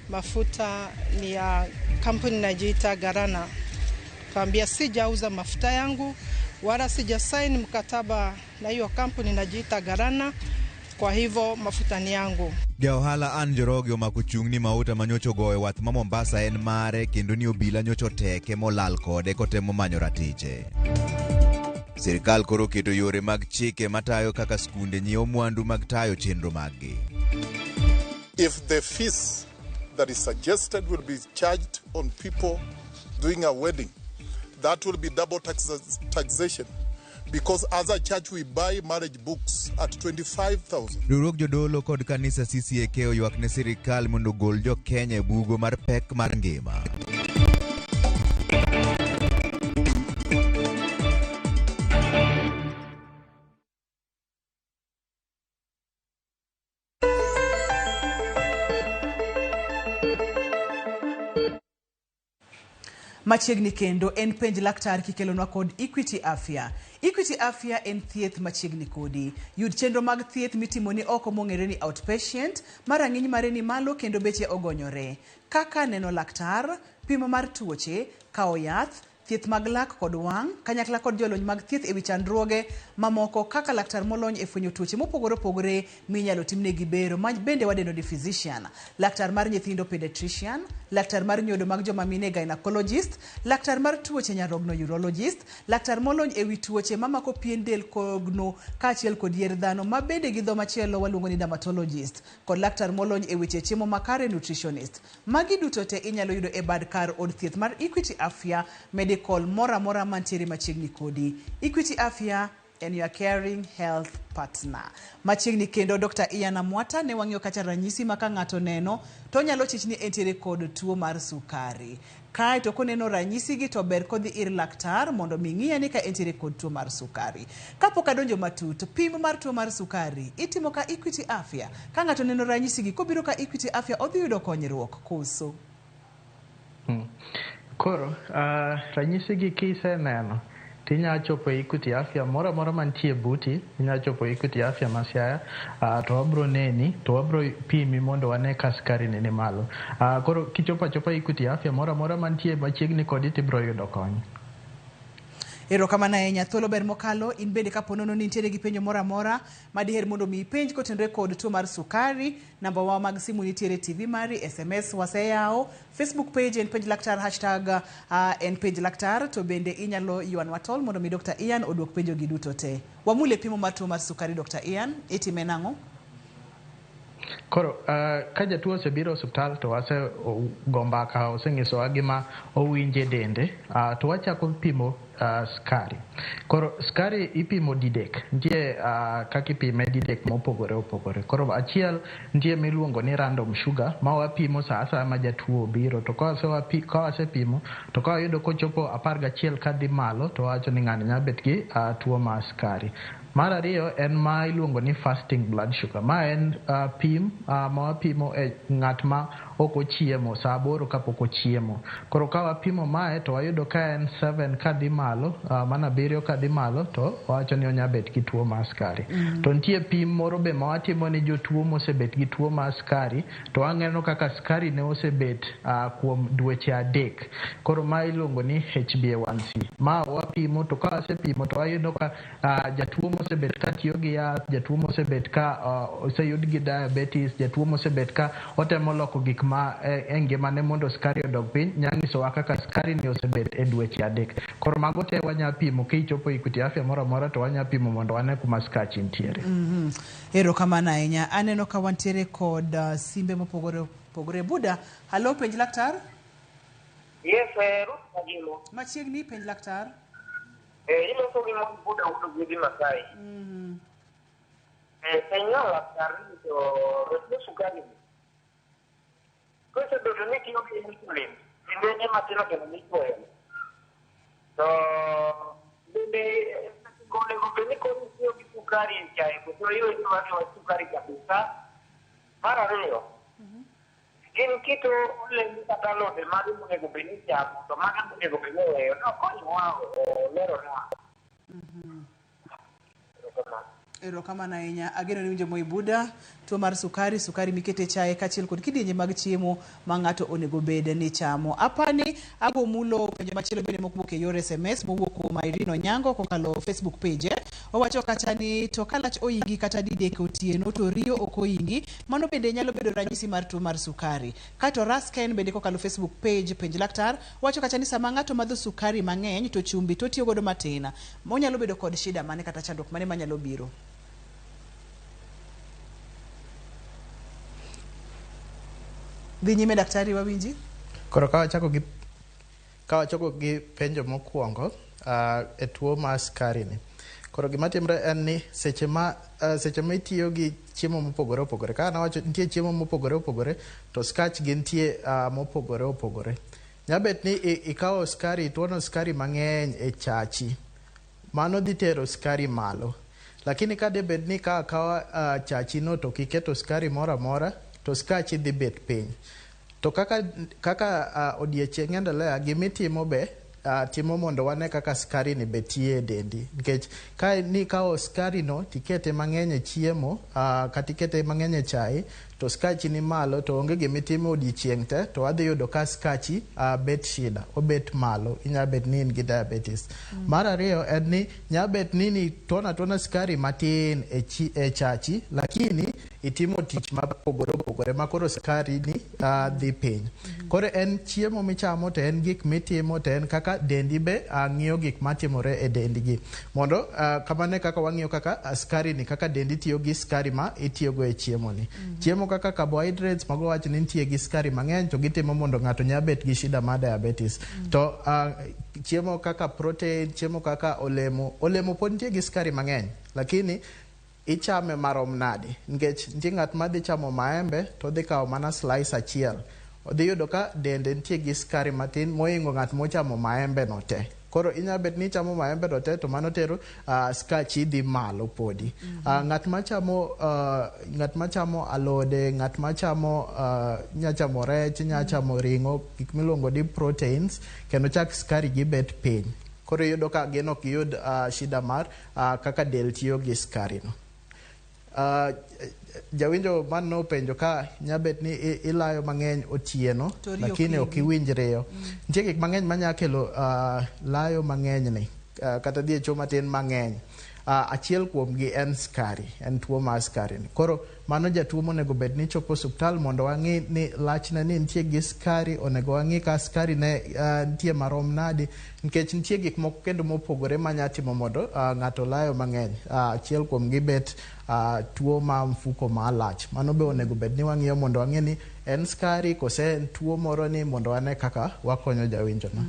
mafuta ni ya kampuni inajiita Garana. Kaambia sijauza mafuta yangu wala sijasaini mkataba na hiyo kampuni inajiita Garana, kwa hivyo mafuta ni yangu. Jaohala Ann Njoroge omakuchung'ni mauta manyocho goe wath ma Mombasa en mare kendo ni obila nyocho teke molal kode kotemo manyo ratiche. Sirikal koro keto yore mag chike matayo kaka skunde nyiewo mwandu mag tayo chenro maggi. If the fees that is suggested will be charged on people doing a wedding, that will be double taxation. Because as a church we buy marriage books at 25,000. Riwruok jodolo kod kanisa CCAK oywak ne sirikal mondo gol jo Kenya e bugo mar pek mar ngima. Machiegni kendo en penj laktar kikelonwa kod Equity Afya. Equity Afya en thieth machiegni kodi. Yud chenro mag thieth mitimo ni oko mong'ere ni outpatient, marang'iny mare ni malo kendo beche ogonyore. Kaka neno laktar, pimo mar tuoche, kao yath, thieth mag lak kod wang', kanyakla kod jolony mag thieth ewi chandruoge mamoko kaka laktar molony e fwenyo tuoche mopogore opogore minyalo timnegi bero, ma bende wadendo ni physician, laktar mar nyithindo pediatrician, laktar mar nyodo mag joma mine gynecologist, laktar mar tuoche nyarogno urologist, laktar molony ewi tuoche mamako pien del kogno kaachiel kod yier dhano ma bende gi dho machielo waluongo ni dermatologist, kod laktar molony e weche chiemo makare nutritionist. Magi duto te inyalo yudo e bad kar od thieth mar Equity Afya medical mora mora mantiere machiegni kodi. Equity Afya and your caring health partner. Machiegni kendo Dr. Ian Amwata ne wang'iyo kacha ranyisi ma ka ng'ato neno to nyalo chich ni entiere kod tuo mar sukari. Kae to koneno ranyisi gi to ber kodhi ir laktar mondo ming'iye ni ka entiere kod tuo mar sukari. Kapok adonjo matut, pimo mar tuo mar sukari itimo ka Equity Afya. Ka ng'ato neno ranyisi gi kobiro ka Equity Afya odhi yudo konyruok koso. Koro, ranyisi gi kiseneno, tinya chopo Equity Afya mora mora mantie buti, tinya chopo Equity Afya Masiaya, to wabro neni, to wabro pimi mondo wane ka sukari ni malo. Koro kichopa Equity Afya mora mora mantie machiegni kodi tibro yudo kony. Erokamano ahinya. Thuolo ber mokalo, in bende kapo nono ni nitiere gi penjo mora mora madiher mondo mi penj kotenore kod tuo mar sukari, namba wa mag simu nitiere TV mari, SMS waseyawo, Facebook page en penj laktar, hashtag en penj laktar, to bende inyalo yuan watol mondo mi Dr. Ian oduok penjo gi duto te. Wamule pimo mar tuo mar sukari Dr. Ian, itime nang'o? Koro, ka jatuo osebiro osuptal to wase gombaka oseng'isowa gima owinje dende, to wachako pimo skari. Koro skari ipimo didek. Nitie kaka ipime didek mopogore opogore. Koro achiel nitie miluongo ni random sugar ma wapimo sa asaya ma jatuo obiro, to ka wasepimo to ka wayudo kochopo 11 kadhi malo to wacho ni ng'ani nyalo bet gi tuo mar skari. Mar ariyo en ma iluongo ni fasting blood sugar. Ma en pim ma wapimo e ng'at ma ok ochiemo sa 8 kapok ochiemo. Koro ka wapimo mae to wayudo ka en 7 kadhi malo, mana 7 kadhi malo, to wacho ni onya bet gi tuo mar skari. To nitie pim moro be ma watimo ni jotuo mosebet gi tuo mar skari, to wang'eno kaka skari ne osebet kuom dweche 3. Koro ma iluongo ni HbA1c. Ma wapimo, to ka wasepimo to wayudo ka jatuo mosebet ka tiyo gi yath, jatuo mosebet ka oseyud gi diabetes, jatuo mosebet ka otemo loko gik ma ngimane mondo skari odog piny, nyanyisowa kaka skari ni osebet e dweche 3. Koro mago te wanya pimo kichopo Equity Afya mora mora, to wanya pimo mondo wane kuma skari nitiere. Erokamano ahinya. Aneno ka wantiere kod simbe mopogore opogore. Buda, halo penj laktar? Yes, Ruth Magimo. Machiegni penj laktar? Ilo so gimo Buda udo Masai. Penyo laktar to retu sukari. Cosa do ni kiyo ki insulin. Ndene matino ke ni ko. To bende kole kompeni kodi tiyo gi sukari e chai, kuto hiyo ikiwa sukari kabisa. Mara ariyo, gin kito olembe kata alode magi monego bed ni chamo, to magi monego bed ni weyo. Nokonyowa olerona. Erokamano ahinya. Ageno ni winjo Moibuda, tuo mar sukari mikete chae kaachiel kod kidienje mag chiemo ma ng'ato onego bed ni chamo. Apani abo mulo penjo machielo bende mokuok e yor SMS mowuok kuom Irene Onyango kokalo Facebook page. Owacho kata ni to kalach oingi kata didek otieno to riyo ok oingi, mano bende nyalo bedo ranyisi mar tuo mar sukari. Kato Rasken bende kokalo Facebook page Penj Laktar wacho kata ni sama ng'ato madho sukari mang'eny to chumbi to tiyo godo matin, monyalo bedo kod shida mane kata chandruok mane manyalo biro. Dhi nyime daktari wawinji? Koro ka wachako gi penjo mokwongo e tuo mar sukari ni. Koro gima timre en ni seche ma itiyo gi chiemo mopogore opogore. Ka nawacho nitie chiemo mopogore opogore to skach gi nitie mopogore opogore. Nyabet ni ikawo sukari, tuono sukari mang'eny e chachi. Mano dhi tero sukari malo. Lakini ka debed ni kawa chachi no to kiketo sukari mora mora to skachi dhi bet piny. To kaka odiechieng' endelea, gimitimo be timo mondo wane kaka sukari ni betie e dendi. Nikech ka ni kawo sukari no tikete mang'eny e chiemo, kata ikete mang'eny e chai, to skachi ni malo to onge gimitimo odiechieng' te, to adhi yudo ka skachi bet shida, obet malo, inya bet ni in gi diabetes. Mar ariyo en ni nyabet ni tuona sukari matin e chachi, lakini itimo tich mapogore opogore makoro sukari ni dhi piny. Koro en chiemo michamo to en gik mitimo to en kaka dendi be ng'iyo gik matimore e dendgi. Mondo kamane kaka wang'iyo kaka sukari ni, kaka dendi tiyo gi sukari ma itiyogo e chiemo ni. Chiemo kaka carbohydrates mago wacho ni nitie gi sukari mang'eny to gitimo mondo ng'ato nyabet gi shida mar diabetes. To chiemo kaka protein, chiemo kaka olemo pod nitie gi sukari mang'eny, lakini ichame marom nade. Nikech nitie ng'at madhi chamo maembe to dhi kawo mana slice achiel, odhi yudo ka dende nitie gi sukari matin moingo ng'at mochamo maembe no te. Koro inya bet ni chamo maembe no te to mano tero skachi dhi malo podi. Ng'at machamo alode, ng'at machamo nyachamo rech, nyachamo ring'o, gik miluongo ni proteins, kendo chak skari gi bet piny. Koro yudo ka gin ok yud shida mar kaka del tiyo gi skari no. Jawinjo man no penjo ka nyabet ni ilayo mang'eny otieno lakini ok iwinj riyo. Nitie gik mang'eny manya kelo layo mang'eny ni, kata dhi e cho matin mang'eny. Achiel kuom gi en skari, en tuo mar skari ni. Koro mano jatuo monego bed ni chopo osuptal mondo wang'i ni lachne ni nitie gi skari, onego wang'i ka skari ne nitie marom nadi, nikech nitie gik moko kendo mopogore manya timo mondo ng'ato layo mang'eny. Achiel kuom gi bet tuo ma mfuko ma lach. Mano be onego bed ni wang'iyo mondo wang'i ni en skari kose en tuo moro ni mondo wane kaka wakonyo jawinjo no.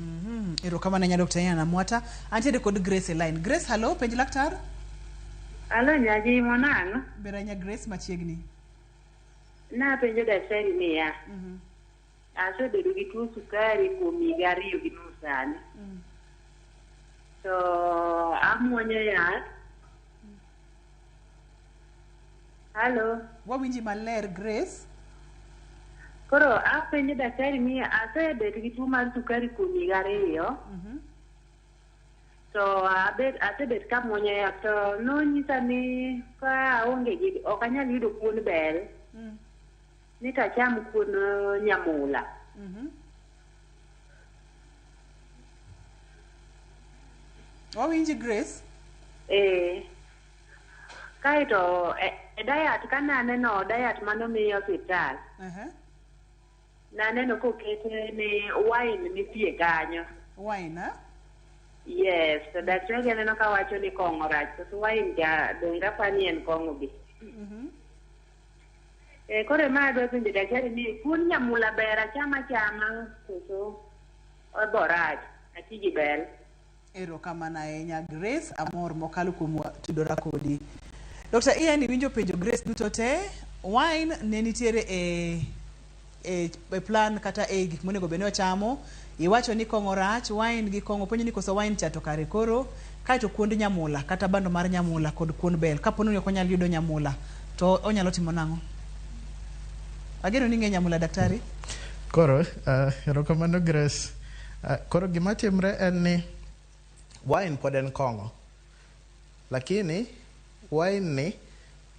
Erokamano nya Dr. Yana Mwata. Antiere kod Grace e line. Grace, hello, Penj Laktar. Alo nyaji monano. Beranya Grace machiegni. Na penjo daktari ni ya. Asebedo gi tuo sukari kuom higa ariyo gi nus sani. To amuonyo yath. Halo. Wawinji maler Grace. Koro apenjo daktari ni asebedo gi tuo mar sukari kuom higa ariyo. So asebet ka muonyo yath to nonyisa ni ka aonge gi ok anyal yudo kuon bel. Ni tacham kuon nyamula. Wawinji Grace? Kaito diet kananeno diet manomiyo osiptal. Naneno kokete ni wine nitie kanyo. Wine, ha? Yes, so daktari aneno ka wacho ni kong'o rach, so wine ja donga pani en kong'o gi. Kore ma adwa penjo daktari ni kuon nyamula ber achama so oborach atiji bel. Erokamano ahinya Grace, amor mokalo kuom tudora kodi. Dr. Ian winjo penjo Grace duto te. Wine ne nitiere plan kata gik monego bed ni ochamo. Iwacho ni kong'o rach, wine gi kong'o ponyo ni koso wine cha to kare koro, kaito kuond nyamula kata bando mar nyamula kod kuond bel. Kapo ni ok onyal yudo nyamula to onyalo timo nang'o? Ageno ni ng'e nyamula daktari. Koro erokamano Grace. Koro gima timre en ni wine pod en kong'o. Lakini wine ni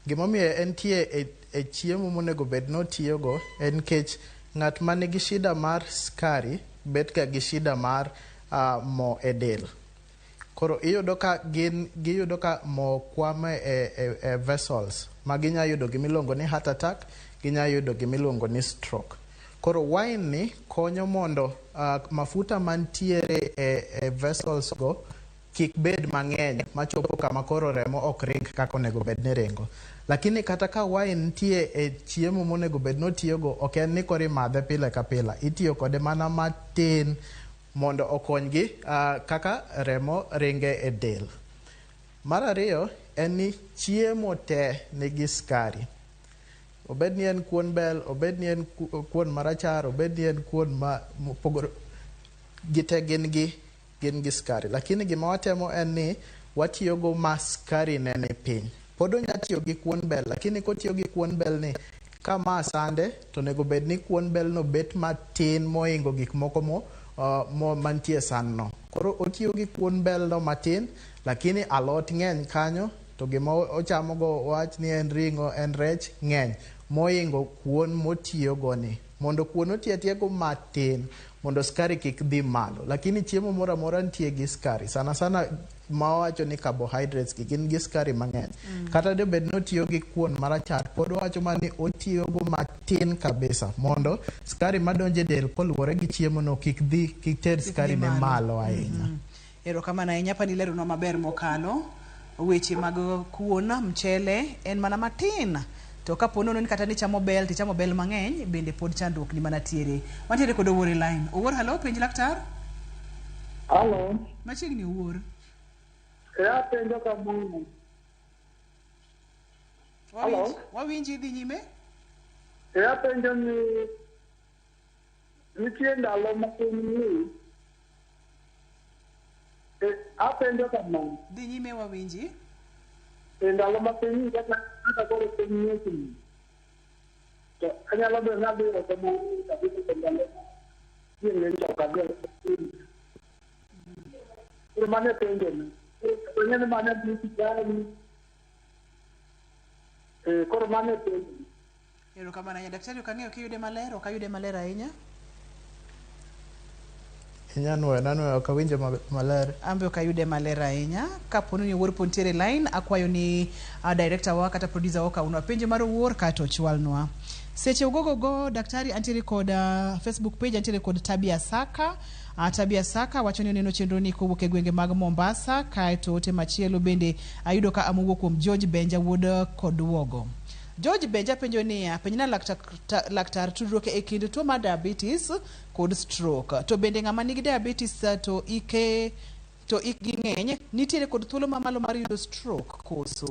gimomiyo entie e chiemo monego bed notiyogo en kech ng'at ma nigi shida mar skari bet ga gi shida mar mo e del. Koro iyudo ka giyudo ka mo kwame e vessels ma ginya yudo gimiluongo ni heart attack, ginya yudo gimiluongo ni stroke. Koro wine ni konyo mondo mafuta mantiere e vessels go kik bed mang'eny machopo kama koro remo ok ring kaka onego bed ni ringo. Lakini kata ka wine nitie e chiemo monego bed notiyogo, ok en ni koro imadhe pile ka pile. Itiyo kode mana matin mondo okonygi kaka remo ringe e del. Mar ariyo en ni chiemo te nigi skari. Obed ni en kuon bel, obed ni en kuon marachar, obed ni en kuon mopogore, gite gin gi skari. Lakini gima watemo en ni watiyogo ma skari ne ni piny. Pod onya tiyo gi kuon bel, lakini kotiyo gi kuon bel ni kama sande to nego bed ni kuon bel no bet matin moingo gik moko mo mantie san no. Koro otiyo gi kuon bel no matin, lakini alot ng'eny kanyo, to gima ochamo go wach ni en ringo, en rech ng'eny moingo kuon motiyo go ni. Mondo kuon otiego matin mondo skari kik dhi malo. Lakini chiemo mora mora nitie gi skari. Sana sana ma wacho ni carbohydrates gin gi skari mang'eny. Kata de bed notiyo gi kuon marachar, pod wacho mani otiyo go matin kabisa mondo skari madonje e del koluwore gi chiemo no kik ter skari ne malo ahinya. Erokamano ahinya, pani lero no maber mokalo. Weche mag kuon, mchele en mana matin. To kapo nono ni kata ni chamo bel, tichamo bel mang'eny, bende pod chandruok ni mana tiere. Wantiere kod Owuor e line. Owuor, halo, penj laktar? Halo. Machiegni Owuor. Ya penjo kamano. Halo. Wawinji dhi nyime? Ya penjo ni nitie ndalo matin ni. Apenjo kamano. Dhi nyime wawinji? Ndalo matin ni kata koro piny nyusi. To anyalo bedo nabiro kamano kabisa ndalo. Yenge nchoka biro. Koro mane penjo ni. Kwenye mana biti gani? Koro mane penjo. Erokamano ahinya daktari, ukang'eyo kiyude maler, ok ayude maler ahinya. Inyanuoyo ok awinjo maler. Ambe ok ayude maler ahinya. Kapo ni Owuor pod ntiere line, akwayo ni director wa kata producer wa kaunwa penjo mar Owuor kato chwalnwa. Seche ugogogo daktari antiere kod Facebook page, antiere kod Tabia Saka. Tabia Saka wacho ni neno chenro ni kowuok e gwenge mag Mombasa, kaeto ote machielo bende ayudo ka amowuok kuom George Benja wuod kod Wogo. George Benja penjo niya, penjna laktar tudruok e kind tuo mar diabetes kod stroke. To bende ng'ama nigi diabetes to ikgi ng'eny, nitiere kod thuolo mamalo mar yudo stroke koso?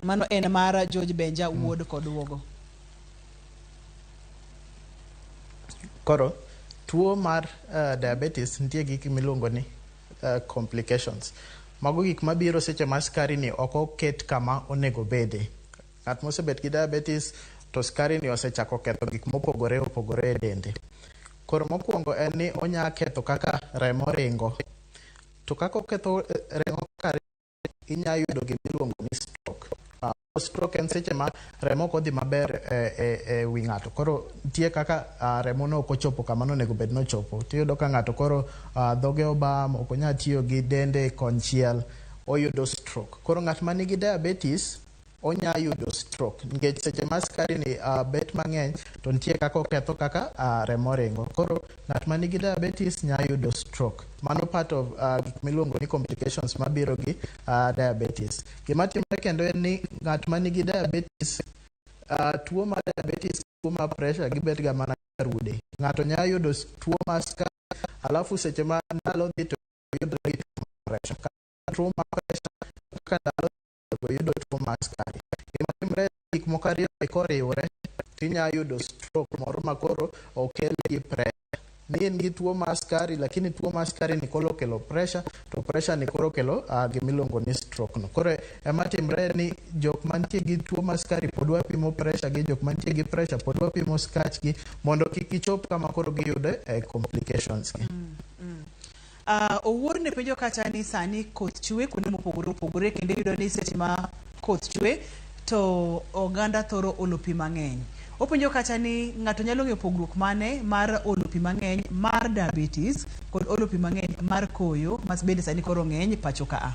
Mano en mar George Benja wuod kod Wogo. Koro tuo mar diabetes nitie gik miluongo ni complications. Mago gik mabiro seche ma skari ni ok oket kama onego bede. Ng'at mosebet gi diabetes to skari ni osechako ketho gik mopogore opogore e dende. Koro mokwongo en ni onya ketho kaka remo ringo. To kaka oketho remo kaka inya yudo gimiluongo ni stroke. Stroke en seche ma remo ok odhi maber e wi ng'ato. Koro nitie kaka remo no ok ochopo kama onego bed nochopo. Tiyudo ka ng'ato koro dhoge obam, ok onyal tiyo gi dende konchiel, oyudo stroke. Koro ng'at ma nigi diabetes onya yudo stroke nikech seche ma skari ni bet mang'eny to nitie kaka oketho kaka remo ringo. Koro ng'at ma nigi diabetes nya yudo stroke. Mano part of gik miluongo ni complications mabiro gi diabetes. Gima timore kendo en ni ng'at ma nigi diabetes, tuo mar diabetes, tuo mar pressure gibet ga mana rude. Ng'ato nya yudo tuo mar skari, alafu seche ma ndalo dhi to yudre gi tuo mar pressure. Tuo mar pressure ka ndalo yudo tuo mar skari. Gima timore gik moko ariyo koriwore, tinya yudo stroke moro makoro okel gi pressure. Ni en gi tuo mar skari, lakini tuo mar skari ni kolo kelo pressure, to pressure ni koro kelo gimiluongo ni stroke no. Koro ema timre ni jok mantie gi tuo mar skari pod wapimo pressure gi, jok mantie gi pressure pod wapimo skach gi, mondo kik gichop kama koro giyude complications gi. Owuor ne penjo kacha ni sani koth chwe kuonde mopogore opogore, kendo yudo ni seche ma koth chwe to oganda thoro olo pi mang'eny. Openjo kacha ni ng'ato nyalo ng'eyo pogruok mane mar olo pi mang'eny mar diabetes kod olo pi mang'eny mar koyo mas bende sani koro ng'eny pacho kaa.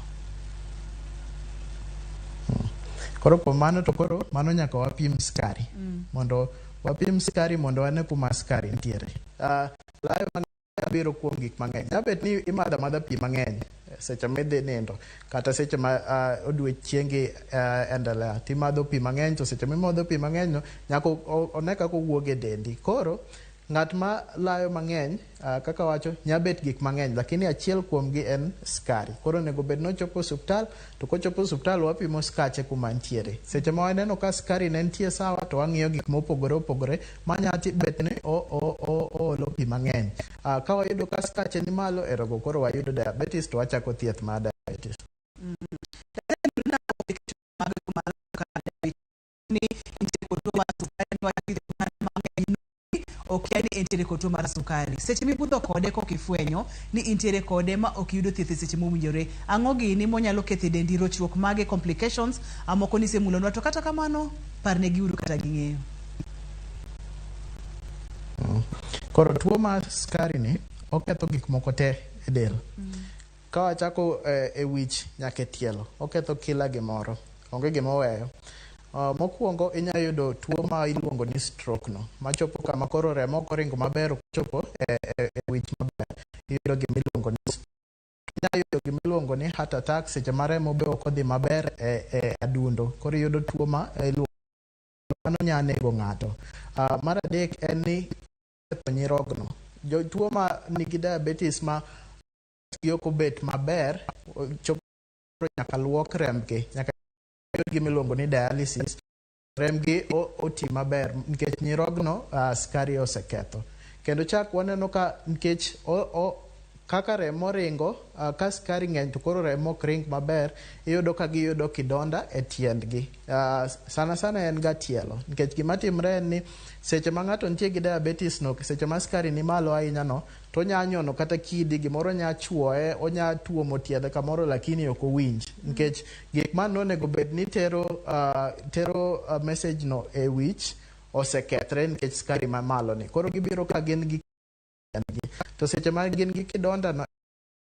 Koro po mano to koro mano nyaka wapim skari mondo wapim skari mondo wane kuma skari nitiere. Layo mang'eny biro kuom gik mang'eny. Nyabet ni imadho amadha pi mang'eny seche midhi nindo kata seche ma odiechiengi endelea timadho pi mang'eny, to seche mimadho pi mang'eny no nyaka one kaka owuok e dendi. Koro ng'at ma layo mang'eny kaka wacho nyabet gik mang'eny, lakini achiel kuom gi en skari. Koro onego bed nochopo osuptal, to kochopo osuptal wapimo skache kuma ntiere. Seche ma waneno ka skari ne ntie sawa, to wang'iyo gik mopogore opogore manyati bet ni olo pi mang'eny. Ka wayudo ka skache ni malo, erogo koro wayudo diabetes, to wachako thieth mar diabetes. Ok yani entiere kod tuo mar sukari. Seche mibudho kode kokifwenyo ni intiere kode ma ok yudo thieth seche mowinjore, ang'o gini monyalo ketho dendi, rochruok mage, complications amoko ni semulonwa, to kata kamano parne giuru kata ging'eyo. Koro tuo mar skari ni oketho gik moko te e del. Ka wachako e wich nyaka e tielo, oketho kila gimoro, onge gimoweyo. Mokwongo inya yudo tuo ma iluongo ni stroke no, machopo kama koro remo ok oringo maber, chopo e wich maber, iyudo gimiluongo ni inya yudo gimiluongo ni heart attack seche ma remo be ok odhi maber e adundo, koro iyudo tuo ma mano nya nego ng'ato. Mar adek en ni ketho nyirogno. Tuo ma nigi diabetes ma ok obet maber, chopo nyaka luok rembgi, nyaka gimiluongo ni dialysis, remgi oti maber nikech nyirogno skari oseketho. Kendo chak waneno ka nikech kaka remo ringo, ka skari ng'eny to koro remo ok ring maber, iyudo ka giyudo kidonda e tiendgi. Sana sana en ga tielo, nikech gima timre en ni seche ma ng'ato nitie gi diabetes no, seche ma skari ni malo ahinya no, to onya nyono kata kidi, gimoro nya chuoye, onya tuomo tiende kamoro, lakini ok owinj. Nikech gik man onego bed ni tero message no e wich osekethre nikech skari ma malo ni. Koro gibiro ka gin gi to seche ma gin gi kidonda no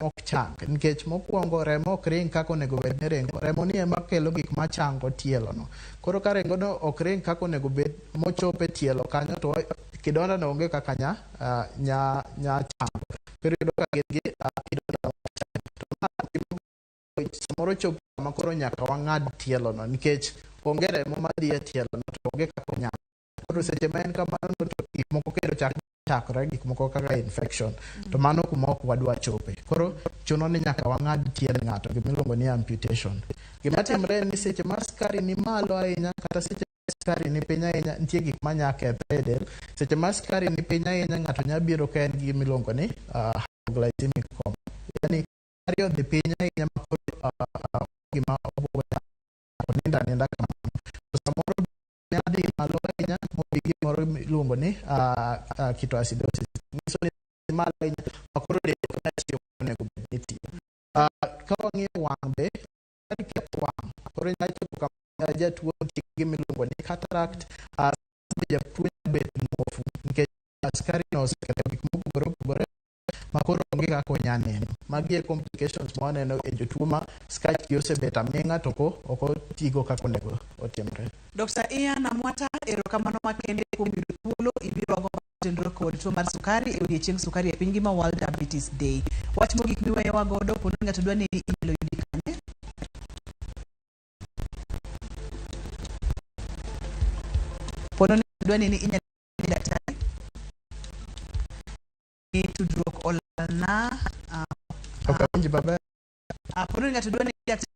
ok chang, nikech mokwongo remo ok ring kako onego bed ni ringo. Remo ni ema kelo gik machango tielo no. Koro ka rengo no ok ring kako onego bed mochope tielo kanyo, to kidonda no onge kaka nya chango. Pero yudo ka gin gi kidonda samoro chopo kama koro nyaka wang'ad tielo no, nikech onge remo madhi e tielo no, to onge kako nya. Koro seche ma en kamano to gik moko kendo chakore, gik moko kaka infection, to mano kuma ok wadwa chope. Koro chuno ni nyaka wang'ad tiend ng'ato, gimiluongo ni amputation. Gima timre ni seche ma skari ni malo ahinya kata seche ma skari ni piny ahinya, nitie gik manya kethre e del. Seche ma skari ni piny ahinya, ng'ato nya biro ka en gi gimiluongo ni hypoglycemic coma, yani skari odhi piny ahinya ma gima oninda ninda kamano. To samoro nyadhi malo ahinya mobi gimoro miluongo ni ketoacidosis. Nyiso ni malo ahinya makoro del kaka chiemo onego bed ni tiyo. Ka wang'iyo wang' be, skari ketho wang'. Koro nyalo chopo kama jatuo nitie gimiluongo ni cataract, jatuo nyabet muofu nikech skari no oseketho gik mopogore opogore makoro onge kaka onya neno. Magi e complications ma waneno e jotuo ma skachgi osebet aming'a to ok otigo kaka onego otimre. Dr. Ian Amwata, erokamano makende kuom yudo thuolo ibiro go tenro kod tuo mar sukari e odiechieng sukari e piny ngima, World Diabetes Day. Wach mogik miweyowa godo pono ng'ato dwa ni inyalo yudi kanye? Pono ng'ato dwa ni inyalo yudi daktari? Tudruok olna ok maber. Pono ng'ato dwa ni daktari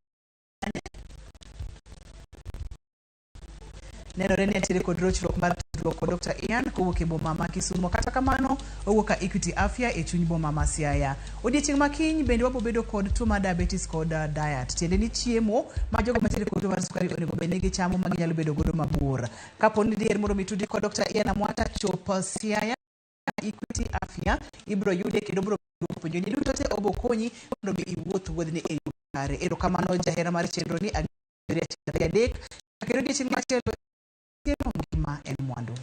nenore ni nitiere kod rochruok mar tudruok kod Dr. Ian kowuok e boma ma Kisumo. Kata kamano owuok ka Equity Afya e chuny boma ma Siaya. Odiechieng' ma kiny bende wabobedo kod tuo mar diabetes kod diet. Tiende ni chiemo ma jogo mantiere kod tuo mar sukari onego bed ni gichamo ma ginyalo bedo godo mabor. Kapo ni diher mondo mitudi kod Dr. Ian Amwata chopo Siaya Equity Afya ibro yude kendo bro puonjoni duto te obo konyi mondo iwuoth wuodhni e yo kare. Erokamano jahera mar chenro ni adek kendo odiechieng' machielo ngima en mwandu.